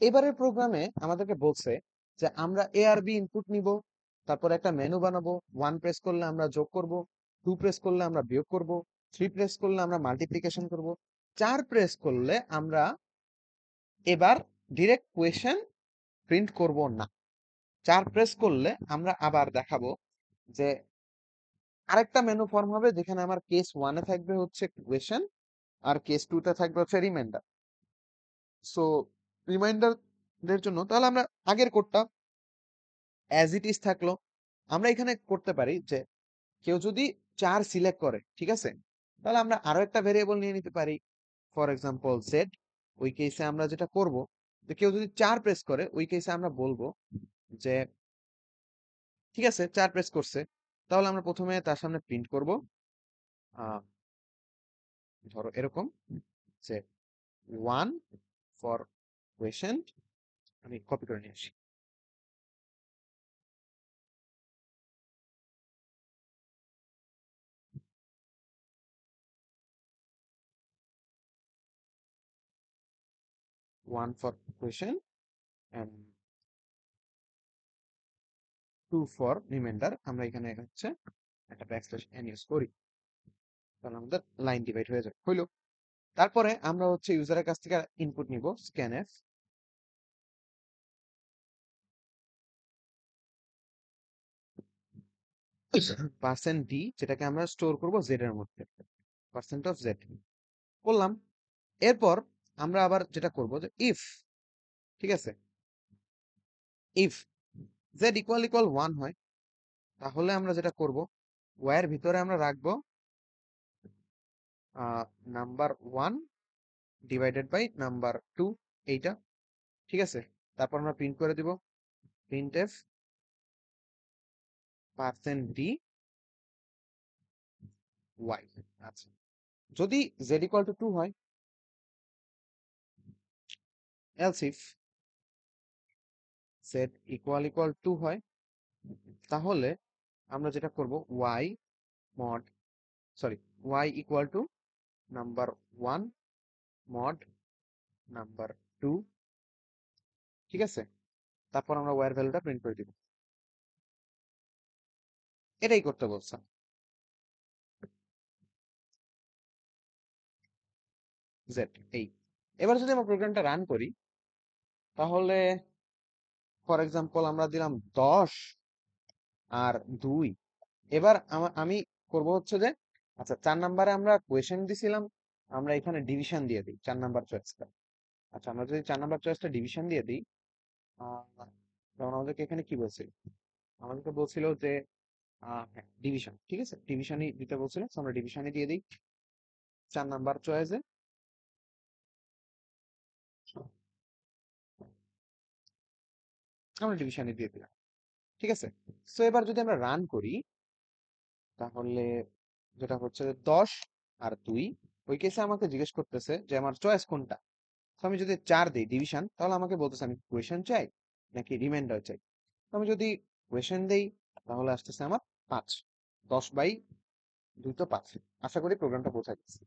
এবারের প্রোগ্রামে আমাদেরকে বলছে যে আমরা এ আর বি ইনপুট নিব, তারপর একটা মেনু বানাবো। 1 প্রেস করলে আমরা যোগ করব, 2 প্রেস করলে আমরা বিয়োগ করব, 3 প্রেস করলে আমরা মাল্টিপ্লিকেশন করব, 4 প্রেস করলে আমরা এবার ডিরেক্ট কোয়েশ্চেন প্রিন্ট করব না। 4 প্রেস করলে আমরা আবার দেখাবো যে আরেকটা মেনু ফর্ম হবে, যেখানে আমার কেস 1 এ থাকবে হচ্ছে কোয়েশ্চেন, আর কেস 2 তে থাকবে হচ্ছে রিমাইন্ডার। সো রিমাইন্ডারের জন্য তাহলে আমরা আগের কোডটা অ্যাজ ইট ইজ থাকলো। আমরা এখানে করতে পারি যে কেউ যদি 4 সিলেক্ট করে, ঠিক আছে, তাহলে আমরা আরো একটা ভেরিয়েবল নিয়ে নিতে পারি, ফর এক্সাম্পল জেড। ওই কেসে আমরা যেটা করব, যে কেউ যদি 4 প্রেস করে, ওই কেসে আমরা বলবো যে ঠিক আছে 4 প্রেস করছে, তাহলে আমরা প্রথমে তার সামনে প্রিন্ট করব, ধরো এরকম যে 1 ফর কোয়েশ্চেন। আমি কপি করে নিয়ে আসি। 1 for question and 2 for reminder. আমরা এখানে হচ্ছে একটা ব্যাকস্ল্যাশ এন ইউজ করি, তাহলে আমাদের লাইন ডিভাইড হয়ে যাবে, হইলো। তারপরে আমরা হচ্ছে ইউজারের কাছ থেকে ইনপুট নিব, স্ক্যানএফ পার্সেন্ট ডি, যেটাকে আমরা স্টোর করব জেড এর মধ্যে, পার্সেন্ট অফ জেড করলাম। এরপর আমরা আবার যেটা করব যে ইফ, ঠিক আছে, ইফ জেড ইকুয়াল ইকুয়াল 1 হয়, তাহলে আমরা যেটা করব ওয়ার ভিতরে আমরা রাখবো নাম্বার 1 ডিভাইডেড বাই নাম্বার 2, এইটা, ঠিক আছে। তারপর আমরা প্রিন্ট করে দিব প্রিন্টএফ পার্সেন্ট ডি ওয়াই। আচ্ছা, যদি জেড ইকুয়াল টু 2 হয়, else if Z equal equal 2 হয়, তাহলে আমরা যেটা করব Y mod, sorry, Y equal to number 1 mod number 2, ঠিক আছে। তারপর আমরা ওয়ার ভ্যালুটা প্রিন্ট করে দিব। এটাই করতে বলছে জেড এই। এবার যদি আমরা প্রোগ্রামটা রান করি, তাহলে ফর এক্সাম্পল আমরা দিলাম 10 আর 2। এবার আমি করব হচ্ছে যে, আচ্ছা 4 নাম্বারে আমরা কোয়েশ্চেন দিছিলাম, আমরা এখানে ডিভিশন দিয়ে দিই 4 নাম্বার চয়েসটা। আচ্ছা, আমরা যদি 4 নাম্বার চয়েসটা ডিভিশন দিয়ে দিই, তখন আমাদেরকে এখানে কি বলছিল, আমাদেরকে বলছিল যে হ্যাঁ ডিভিশন, ঠিক আছে, ডিভিশনই দিতে বলছিল, তো আমরা ডিভিশনই দিয়ে দিই 4 নাম্বার চয়েসে। আমরা ডিভিশনই দিয়ে দিলাম, ঠিক আছে। সো এবার যদি আমরা রান করি, তাহলে যেটা হচ্ছে 10 আর 2, ওই কেসে আমাকে জিজ্ঞেস করতেছে যে আমার চয়েস কোনটা। তো আমি যদি 4 দিই ডিভিশন, তাহলে আমাকে বলতেছে আমি কোয়েশ্চেন চাই নাকি রিমাইন্ডার চাই। তো আমি যদি কোয়েশ্চেন দেই, তাহলে আসতেছে আমার 5, 10/2 তো 5। আশা করি প্রোগ্রামটা বোঝা গেছে।